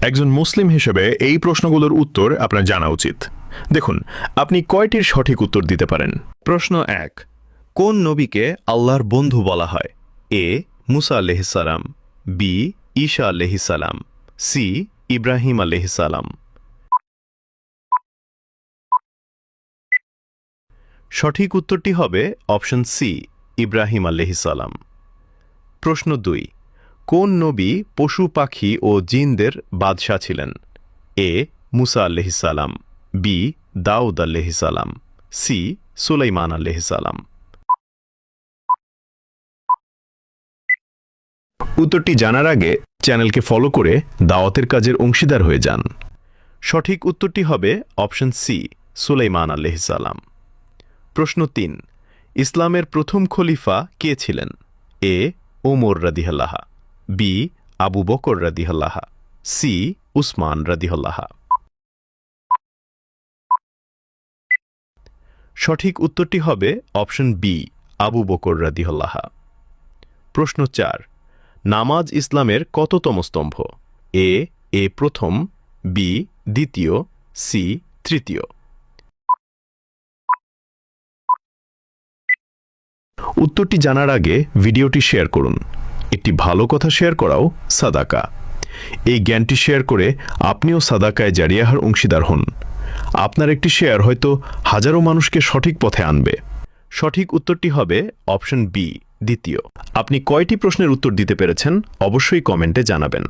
একজন মুসলিম হিসেবে এই প্রশ্নগুলোর উত্তর আপনার জানা উচিত। দেখুন, আপনি কয়টির সঠিক উত্তর দিতে পারেন। প্রশ্ন 1, কোন নবীকে আল্লাহর বন্ধু বলা হয়? এ মুসা আলাইহিসসালাম, বি ঈসা আলাইহিসসালাম, সি ইব্রাহিম আলাইহিসসালাম। সঠিক উত্তরটি হবে অপশন সি, ইব্রাহিম আলাইহিসসালাম। প্রশ্ন 2, কোন নবী পশু পাখি ও জিনদের বাদশাহ ছিলেন? এ মুসা আলাইহিসসালাম, বি দাউদ আলাইহিসসালাম, সি সুলাইমান আলাইহিসসালাম। উত্তরটি জানার আগে চ্যানেলকে ফলো করে দাওয়াতের কাজের অংশীদার হয়ে যান। সঠিক উত্তরটি হবে অপশন সি, সুলাইমান আলাইহিসসালাম। প্রশ্ন 3, ইসলামের প্রথম খলিফা কে ছিলেন? এ ওমর রাদিয়াল্লাহ, বি আবু বকর রাদিয়াল্লাহ, সি উসমান রাদিয়াল্লাহ। সঠিক উত্তরটি হবে অপশন বি, আবু বকর রাদিয়াল্লাহ। প্রশ্ন 4, নামাজ ইসলামের কততম স্তম্ভ? এ প্রথম, বি দ্বিতীয়, সি তৃতীয়। উত্তরটি জানার আগে ভিডিওটি শেয়ার করুন। একটি ভালো কথা শেয়ার করাও সাদাকা। এই জ্ঞানটি শেয়ার করে আপনিও সাদাকায় জারিয়াহার অংশীদার হন। আপনার একটি শেয়ার হয়তো হাজারো মানুষকে সঠিক পথে আনবে। সঠিক উত্তরটি হবে অপশন বি, দ্বিতীয়। আপনি কয়টি প্রশ্নের উত্তর দিতে পেরেছেন অবশ্যই কমেন্টে জানাবেন।